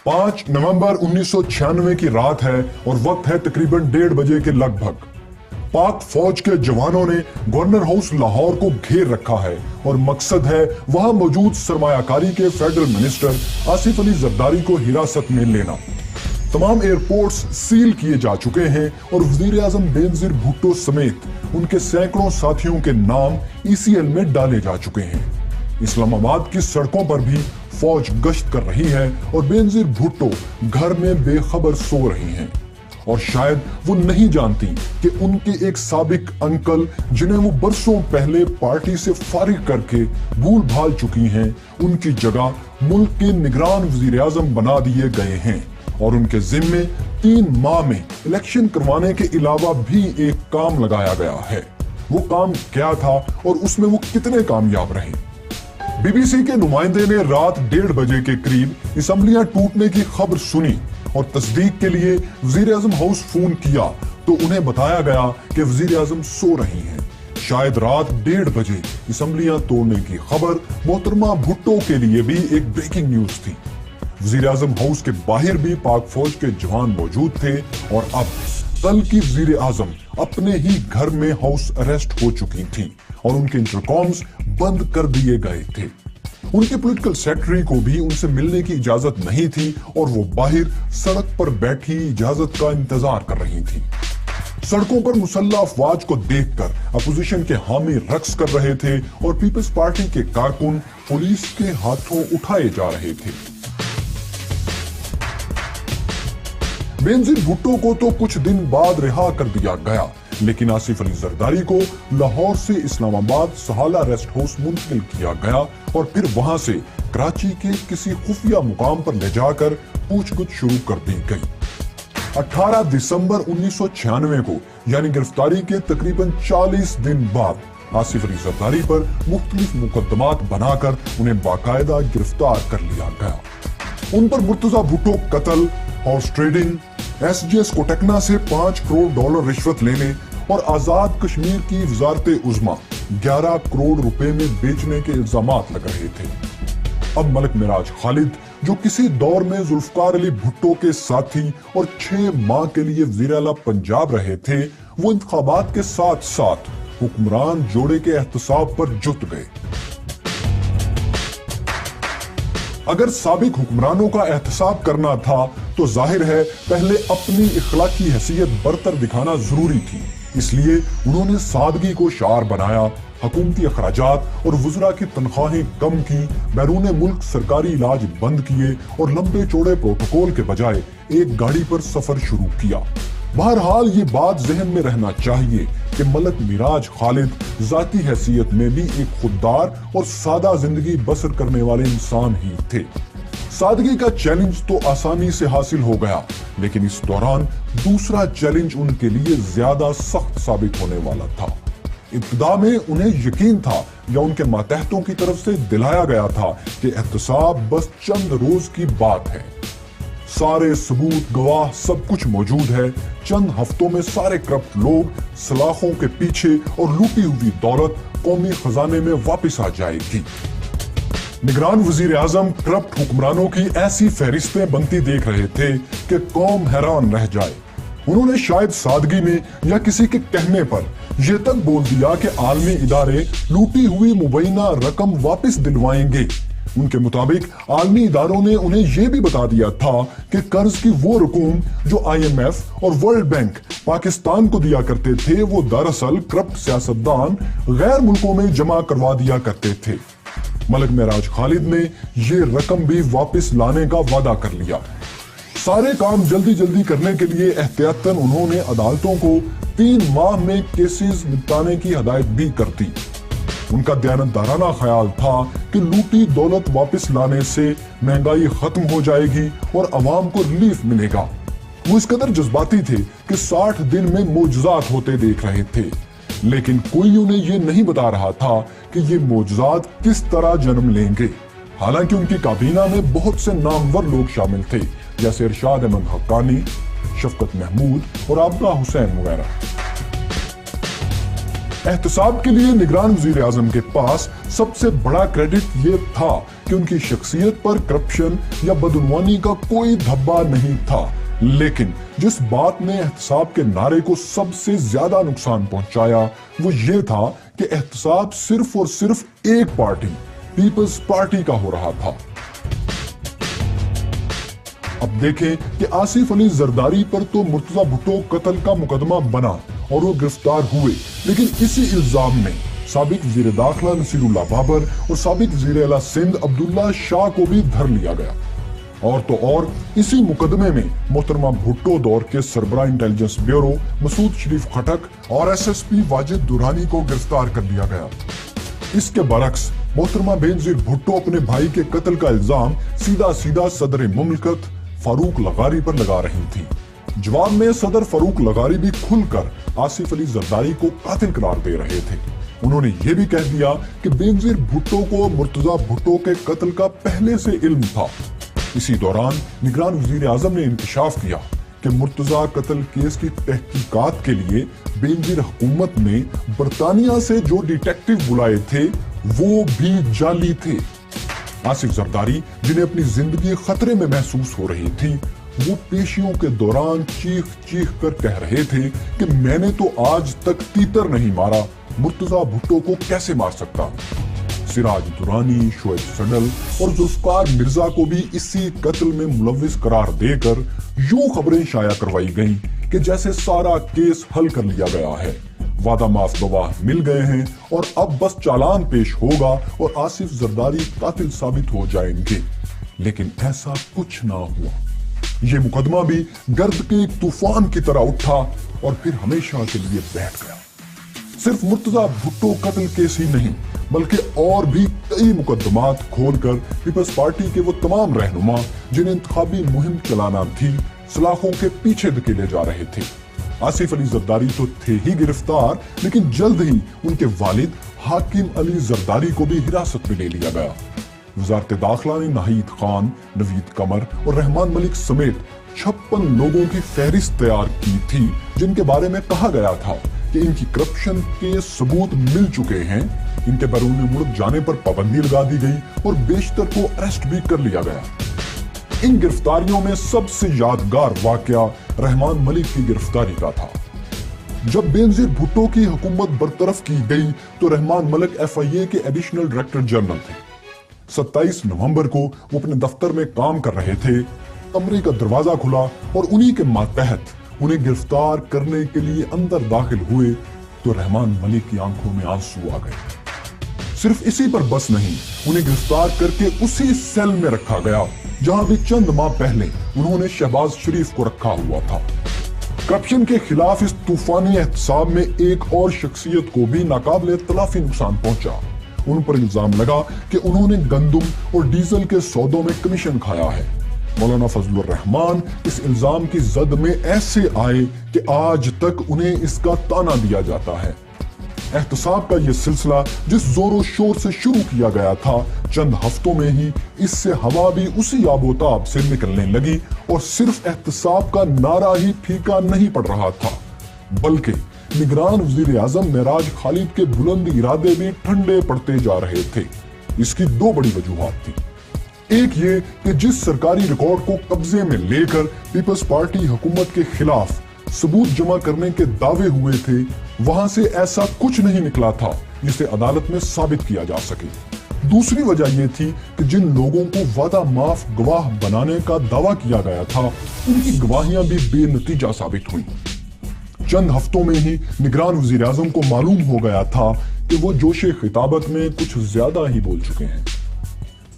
5 नवंबर 1996 की रात है और वक्त है तकरीबन 1:30 बजे के लगभग। पाक फौज के जवानों ने गवर्नर हाउस लाहौर को घेर रखा है और मकसद है वहां मौजूद सरमायाकारी के फेडरल मिनिस्टर आसिफ अली जरदारी को हिरासत में लेना। तमाम एयरपोर्ट्स सील किए जा चुके हैं और वजीर आजम बेनजीर भुट्टो समेत उनके सैकड़ों साथियों के नाम ECL में डाले जा चुके हैं। इस्लामाबाद की सड़कों पर भी फौज गश्त कर रही है और बेनजीर भुट्टो घर में बेखबर सो रही हैं और शायद वो नहीं जानती कि उनके एक साबिक अंकल जिन्हें वो बरसों पहले पार्टी से फारिग करके भूल भाल चुकी हैं, उनकी जगह मुल्क के निगरान वजीर आजम बना दिए गए हैं और उनके जिम्मे 3 माह में इलेक्शन करवाने के अलावा भी एक काम लगाया गया है। वो काम क्या था और उसमें वो कितने कामयाब रहे? BBC के नुमाइंदे ने रात 1:30 बजे के करीब असेंबलियां टूटने की खबर सुनी और तस्दीक के लिए वजीर आजम हाउस फोन किया तो उन्हें बताया गया कि वजीर आजम सो रही हैं। शायद रात 1:30 बजे असेंबलियां तोड़ने की खबर मोहतरमा भुट्टो के लिए भी एक ब्रेकिंग न्यूज थी। वजीर आजम हाउस के बाहर भी पाक फौज के जवान मौजूद थे और अब कल की वजीर आजम अपने ही घर में हाउस अरेस्ट हो चुकी थी और उनके इंटरकॉम्स बंद कर दिए गए थे। उनके पॉलिटिकल सेक्रेटरी को भी उनसे मिलने की इजाजत नहीं थी और वो बाहर सड़क पर बैठी इजाजत का इंतजार कर रही थी। सड़कों पर मुसल्लह अफवाज को देखकर अपोजिशन के हामी रक्स कर रहे थे और पीपल्स पार्टी के कारकुन पुलिस के हाथों उठाए जा रहे थे। बेनजीर भुट्टो को तो कुछ दिन बाद रिहा कर दिया गया, लेकिन आसिफ अली जरदारी को लाहौर से इस्लामाबाद सहाला रेस्ट हाउस मुंतकिल किया गया और फिर वहां से कराची के किसी खुफिया मुकाम पर ले जाकर पूछगछ शुरू कर दी गई। 18 दिसंबर 1996 को यानी गिरफ्तारी के तकरीबन 40 दिन बाद आसिफ अली जरदारी पर मुख्तलिफ मुकदमात बनाकर उन्हें बाकायदा गिरफ्तार कर लिया गया। उन पर मुर्तजा भुट्टो कत्ल, हॉर्स ट्रेडिंग, SGS कोटकना से $5 करोड़ रिश्वत लेने और आजाद कश्मीर की वजारत उज़्मा 11 करोड़ रुपए में बेचने के इल्जामात लग रहे थे। अब मलिक मिराज खालिद, जो किसी दौर में जुल्फकार अली भुट्टो के साथी और 6 माह के लिए वज़ीर आला पंजाब रहे थे, वो इंतखाबात के साथ साथ हुक्मरान जोड़े के एहतसाब पर जुट गए। अगर साबिक हुक्मरानों का एहतसाब करना था तो जाहिर है पहले अपनी इखलाकी हैसियत बरतर दिखाना जरूरी थी। इसलिए उन्होंने सादगी को शार बनाया, हुकूमती अखराजात और वज़रा की तनख्वाहें कम की, बैरून मुल्क सरकारी इलाज बंद किए और लंबे चौड़े प्रोटोकॉल के बजाय एक गाड़ी पर सफर शुरू किया। बहरहाल ये बात जहन में रहना चाहिए कि मलिक मिराज खालिद जाती हैसियत में भी एक खुददार और सादा जिंदगी बसर करने वाले इंसान ही थे। सादगी का चैलेंज तो आसानी से हासिल हो गया, लेकिन इस दौरान दूसरा चैलेंज उनके लिए ज्यादा सख्त साबित होने वाला था। इब्तिदा में उन्हें यकीन था या उनके मातहतों की तरफ से दिलाया गया था कि एहतसाब बस चंद रोज की बात है। सारे सबूत, गवाह, सब कुछ मौजूद है। चंद हफ्तों में सारे करप्ट लोग, सलाखों के पीछे और लूटी हुई दौलत कौमी खजाने में वापस आ जाएगी। निगरान वजीर आजम करप्ट हुक्मरानों की ऐसी फहरिस्तें बनती देख रहे थे कि कौम हैरान रह जाए। उन्होंने शायद सादगी में या किसी के कहने पर यह तक बोल दिया कि आलमी इदारे लूटी हुई मुबैना रकम वापस दिलवाएंगे। उनके मुताबिक आलमी इदारों ने उन्हें यह भी बता दिया था कि कर्ज की वो रकूम जो IMF और वर्ल्ड बैंक पाकिस्तान को दिया करते थे, वो दरअसल करप्ट सियासतदान गैर मुल्कों में जमा करवा दिया करते थे। मलिक मिराज खालिद ने ये रकम भी वापस लाने का वादा कर लिया। सारे काम जल्दी जल्दी करने के लिए एहतियातन उन्होंने अदालतों को 3 माह में केसेस निपटाने की हिदायत भी कर दी। उनका दयानतदाराना ख्याल था कि लूटी दौलत वापस लाने से महंगाई खत्म हो जाएगी और अवाम को रिलीफ मिलेगा। वो इस कदर जज्बाती थे कि 60 दिन में मोजज़ात होते देख रहे थे, लेकिन कोई उन्हें ये नहीं बता रहा था कि ये मोजज़ात किस तरह जन्म लेंगे। हालांकि उनकी काबीना में बहुत से नामवर लोग शामिल थे, जैसे इरशाद अहमद हक्कानी, शफकत महमूद और आबदा हुसैन वगैरह। एहतसाब के लिए निगरान वजीर आजम के पास सबसे बड़ा क्रेडिट ये था कि उनकी शख्सियत पर करप्शन या बदउनवानी का कोई धब्बा नहीं था, लेकिन जिस बात ने एहतसाब के नारे को सबसे ज्यादा नुकसान पहुंचाया वो ये था कि एहतसाब सिर्फ और सिर्फ एक पार्टी, पीपल्स पार्टी का हो रहा था। अब देखें कि आसिफ अली जरदारी पर तो मुर्तजा भुट्टो कत्ल का मुकदमा बना और वो गिरफ्तार हुए, लेकिन इसी इल्जाम में साबिक वजीर दाखिला नसीरुल्लाह बाबर और साबिक वजीर आला सिंध अब्दुल्ला शाह को भी धर लिया गया। और तो और इसी मुकदमे में मोहतरमा भुट्टो दौर के सरबराह इंटेलिजेंस ब्यूरो मसूद शरीफ खटक और SSP वाजिद दुरानी को गिरफ्तार कर दिया गया। इसके बरक्स मोहतरमा बेनजीर भुट्टो अपने भाई के कत्ल का इल्जाम सीधा सीधा सदर मुमलिकत फारूक लगारी पर लगा रही थी। जवाब में सदर फारूक लगारी भी खुलकर आसिफ अली जरदारी को कातिल करार दे रहे थे। उन्होंने ये भी कह दिया कि बेनजीर भुट्टो को मुर्तजा भुट्टो के कत्ल का पहले से इल्म था। इसी दौरान निगरान वजीर आजम ने इंकशाफ किया कि मुर्तजा कत्ल केस की तहकीकात के लिए बेनजीर हुकूमत ने बरतानिया से जो डिटेक्टिव बुलाए थे वो भी जाली थे। आसिफ जरदारी, जिन्हें अपनी जिंदगी खतरे में महसूस हो रही थी, वो पेशियों के दौरान चीख चीख कर कह रहे थे कि मैंने तो आज तक तीतर नहीं मारा, मुर्तजा भुट्टो को कैसे मार सकता। सिराज दुरानी, शोएब सडल और जुल्फकार मिर्जा को भी इसी कत्ल में मुलविस करार देकर यूं खबरें शाया करवाई गईं कि जैसे सारा केस हल कर लिया गया है, वादा माफ गवाह मिल गए हैं और अब बस चालान पेश होगा और आसिफ जरदारी कातिल साबित हो जाएंगे। लेकिन ऐसा कुछ ना हुआ। ये मुकदमा भी गर्द के एक तूफान की तरह उठा और फिर हमेशा के लिए बैठ गया। सिर्फ मुर्तजा भुट्टो कत्ल केस ही नहीं, बल्कि और भी कई मुकदमात खोलकर पीपल्स पार्टी के वो तमाम रहनुमा जिन्हें इंतखाबी मुहिम चलाना थी, सलाखों के पीछे धकेले जा रहे थे। आसिफ अली जरदारी तो थे ही गिरफ्तार, लेकिन जल्द ही उनके वालिद हाकिम अली जरदारी को भी हिरासत में ले लिया गया। वजारत दाखिला ने नाहिद खान, नवीद कमर और रहमान मलिक समेत 56 लोगों की फहरिस्त तैयार की थी, जिनके बारे में कहा गया था कि इनकी करप्शन के सबूत मिल चुके हैं। इनके बैरून मुल्क जाने पर पाबंदी लगा दी गई और बेशतर को अरेस्ट भी कर लिया गया। इन गिरफ्तारियों में सबसे यादगार वाकया रहमान मलिक की गिरफ्तारी का था। जब बेनजीर भुट्टो की हुकूमत बरतरफ की गई तो रहमान मलिक FIA के एडिशनल डायरेक्टर जनरल थे। 27 नवंबर को वो अपने दफ्तर में काम कर रहे थे। कमरे का दरवाजा खुला और उन्हीं के मातहत उन्हें गिरफ्तार करने के लिए अंदर दाखिल हुए तो रहमान मलिक की आंखों में आंसू आ गए। सिर्फ इसी पर बस नहीं, उन्हें गिरफ्तार करके उसी सेल में रखा गया जहां भी चंद माह पहले उन्होंने शहबाज शरीफ को रखा हुआ था। करप्शन के खिलाफ इस तूफानी एहतसाब में एक और शख्सियत को भी नाकाबिले तलाफी नुकसान पहुंचा। उन पर इल्जाम लगा कि उन्होंने गंदुम और डीजल के सौदों में कमीशन खाया है। मौलाना फजलुर रहमान इस इल्जाम की जद में ऐसे आए कि आज तक उन्हें इसका ताना दिया जाता है। एहतसाब का यह सिलसिला जिस जोरों शोर से शुरू किया गया था, चंद हफ्तों में ही इससे हवा भी उसी आबोताब से निकलने लगी और सिर्फ एहतसाब का नारा ही फीका नहीं पड़ रहा था, बल्कि निगरान वजीर आजम मेराज खालिद के बुलंद इरादे भी ठंडे पड़ते जा रहे थे। इसकी दो बड़ी वजूहात थी। एक ये कि जिस सरकारी रिकॉर्ड को कब्जे में लेकर पीपल्स पार्टी हुकूमत के खिलाफ सबूत जमा करने के दावे हुए थे, वहां से ऐसा कुछ नहीं निकला था जिसे अदालत में साबित किया जा सके। दूसरी वजह यह थी कि जिन लोगों को वादा माफ गवाह बनाने का दावा किया गया था, उनकी गवाहियां भी बेनतीजा साबित हुई। चंद हफ्तों में ही निगरान वजीर आजम को मालूम हो गया था कि वो जोशे खिताबत में कुछ ज्यादा ही बोल चुके हैं।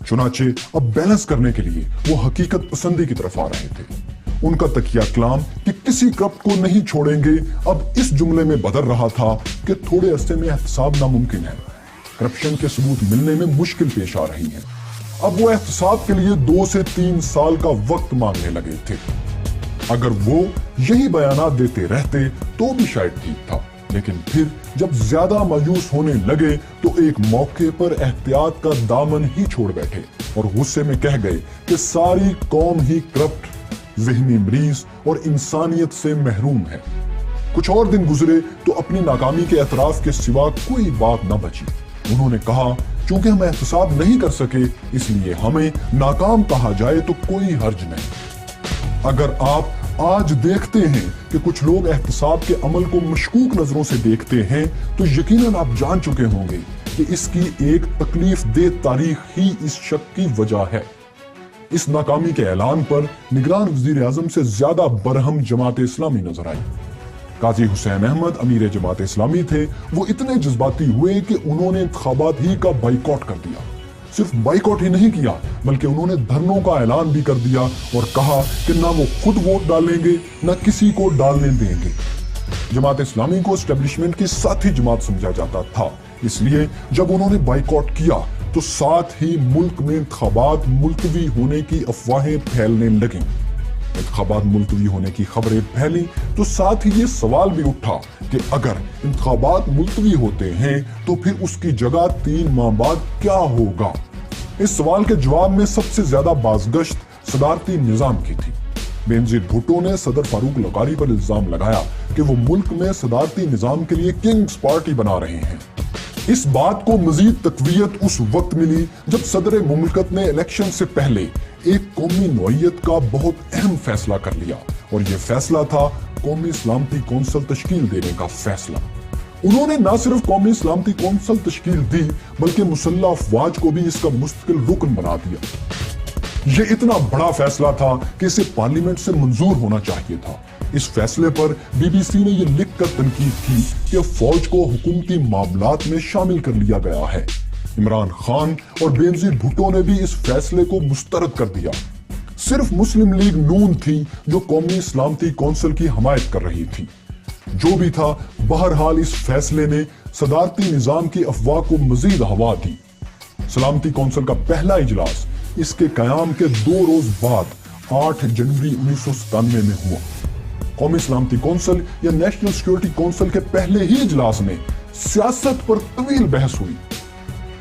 चुनाचे अब बैलेंस करने के लिए वो हकीकत पसंदी की तरफ आ रहे थे। उनका तकिया कलाम कि किसी करप्ट को नहीं छोड़ेंगे अब इस जुमले में बदल रहा था कि थोड़े अरसे में एहतसाब नामुमकिन है। करप्शन के सबूत मिलने में मुश्किल पेश आ रही है। अब वो एहतसाब के लिए 2 से 3 साल का वक्त मांगने लगे थे। अगर वो यही बयानात देते रहते तो भी शायद ठीक था, लेकिन फिर जब ज्यादा मायूस होने लगे तो एक मौके पर एहतियात का दामन ही छोड़ बैठे और गुस्से में कह गए कि सारी कौम ही करप्ट, ज़हनी मरीज और इंसानियत से महरूम है। कुछ और दिन गुजरे तो अपनी नाकामी के एतराफ के सिवा कोई बात न बची। उन्होंने कहा, चूंकि हम एहतसाब नहीं कर सके इसलिए हमें नाकाम कहा जाए तो कोई हर्ज नहीं। अगर आप आज देखते हैं कि कुछ लोग एहतसाब के अमल को मशकूक नजरों से देखते हैं तो यकीनन आप जान चुके होंगे कि इसकी एक तकलीफ दे तारीख ही इस शक की वजह है। इस नाकामी के ऐलान पर निगरान वजीर आजम से ज्यादा बरहम जमात इस्लामी नजर आई। काजी हुसैन अहमद अमीर जमात इस्लामी थे। वो इतने जज्बाती हुए कि उन्होंने इंतखाबात ही का बाइकआउट कर दिया। सिर्फ बाइकआउट ही नहीं किया बल्कि उन्होंने धरनों का ऐलान भी कर दिया और कहा कि ना वो खुद वोट डालेंगे ना किसी को डालने देंगे। जमात इस्लामी को एस्टेब्लिशमेंट की साथी जमात समझा जाता था, इसलिए जब उन्होंने बाइकआउट किया तो साथ ही मुल्क में इंतखाबात मुलतवी होने की अफवाहें फैलने लगीं। इंतखाबात मुलतवी होने की खबरें फैली तो साथ ही ये सवाल भी उठा कि अगर इंतखाबात मुलतवी होते हैं तो फिर उसकी जगह 3 माह बाद क्या होगा। इस सवाल के जवाब में सबसे ज्यादा बाज़गश्त सदारती निजाम की थी। बेनजीर भुट्टो ने सदर फारूक लकारी पर इल्जाम लगाया कि वो मुल्क में सदारती निजाम के लिए किंग्स पार्टी बना रहे हैं। इस बात को मजीद तकवीयत उस वक्त मिली जब सदर मुमलकत ने इलेक्शन से पहले एक कौमी नौइयत का बहुत अहम फैसला कर लिया और यह फैसला था कौमी सलामती कौंसिल तश्कील देने का फैसला। उन्होंने न सिर्फ कौमी सलामती कौंसिल तश्कील दी बल्कि मुसल्लह अफवाज को भी इसका मुस्तकिल रुकन बना दिया। यह इतना बड़ा फैसला था कि इसे पार्लियामेंट से मंजूर होना चाहिए था। इस फैसले पर बीबीसी ने यह लिखकर तनकीद की कि फौज को हुकूमती मामलात में शामिल कर लिया गया है। इमरान खान और बेनजीर भुट्टो ने भी इस फैसले को मुस्तरद कर दिया। सिर्फ मुस्लिम लीग नून थी जो कौमी सलामती कौंसिल की हमायत कर रही थी। जो भी था, बहरहाल इस फैसले ने सदारती निजाम की अफवाह को मजीद हवा दी। सलामती कौंसिल का पहला इजलास इसके कयाम के 2 रोज बाद 8 जनवरी 1997 में हुआ। कौमी सलामती कौंसिल या नेशनल सिक्योरिटी कौंसिल के पहले ही इजलास में सियासत पर तवील बहस हुई।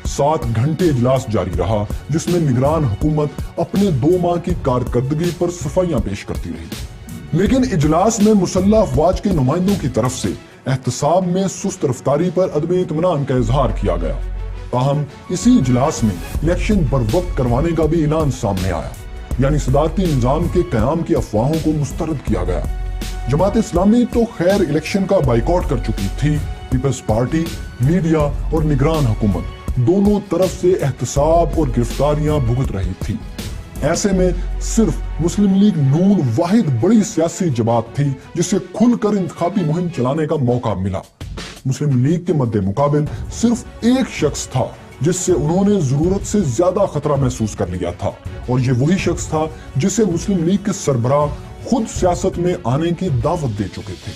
7 घंटे इजलास जारी रहा जिसमें निगरान हुकूमत अपने 2 माह की कारकर्दगी पर सफाइयां पेश करती रही। लेकिन इजलास में मुसल्लह अफवाज के नुमाइंदों की तरफ से एहतसाब में सुस्त रफ्तारी पर अदम इत्मीनान का इजहार किया गया। ताहम इसी इजलास में इलेक्शन बर वक्त करवाने का भी ऐलान सामने आया, यानी सदारती निजाम के कयाम की अफवाहों को मुस्तरद किया गया। जमात इस्लामी तो खैर इलेक्शन का बाइकआउट कर चुकी थी। पीपल्स पार्टी, मीडिया और निगरान हुकूमत दोनों तरफ से एहतसाब और गिरफ्तारियां भुगत रही थी। ऐसे में सिर्फ मुस्लिम लीग नून वाहिद बड़ी सियासी जमात थी जिसे खुलकर इंतखाबी मुहिम चलाने का मौका मिला। मुस्लिम लीग के मद्दे मुकाबिल सिर्फ एक शख्स था जिससे उन्होंने जरूरत से ज्यादा खतरा महसूस कर लिया था, और ये वही शख्स था जिसे मुस्लिम लीग के सरबराह खुद सियासत में आने की दावत दे चुके थे।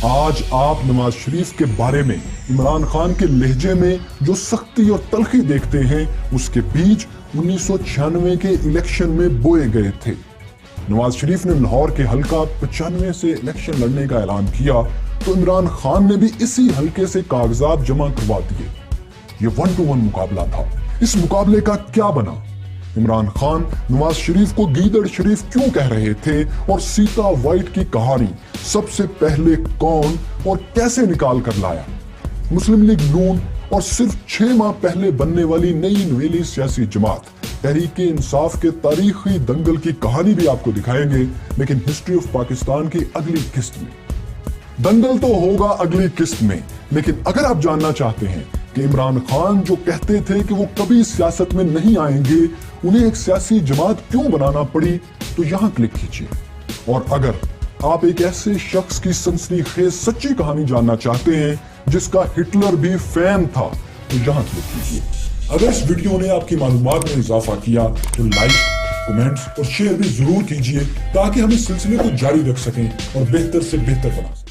आज आप नवाज शरीफ के बारे में इमरान खान के लहजे में जो सख्ती और तलखी देखते हैं उसके बीज 1996 के इलेक्शन में बोए गए थे। नवाज शरीफ ने लाहौर के हल्का 95 से इलेक्शन लड़ने का ऐलान किया तो इमरान खान ने भी इसी हल्के से कागजात जमा करवा दिए। ये 1-to-1 मुकाबला था। इस मुकाबले का क्या बना? इमरान खान नवाज शरीफ को गीदड़ शरीफ क्यों कह रहे थे और सीता वाइट की कहानी सबसे पहले कौन और कैसे निकाल कर लाया? मुस्लिम लीग नून और सिर्फ 6 माह पहले बनने वाली नई नवेली सियासी जमात तहरीक-ए इंसाफ के तारीखी दंगल की कहानी भी आपको दिखाएंगे, लेकिन हिस्ट्री ऑफ पाकिस्तान की अगली किस्त में। दंगल तो होगा अगली किस्त में, लेकिन अगर आप जानना चाहते हैं कि इमरान खान जो कहते थे कि वो कभी सियासत में नहीं आएंगे, उन्हें एक सियासी जमात क्यों बनाना पड़ी, तो यहाँ क्लिक कीजिए। और अगर आप एक ऐसे शख्स की सनसनीखेज सच्ची कहानी जानना चाहते हैं जिसका हिटलर भी फैन था, तो यहाँ क्लिक कीजिए। अगर इस वीडियो ने आपकी मालूमात में इजाफा किया तो लाइक, कमेंट्स और शेयर भी जरूर कीजिए ताकि हम इस सिलसिले को जारी रख सकें और बेहतर से बेहतर बना सकें।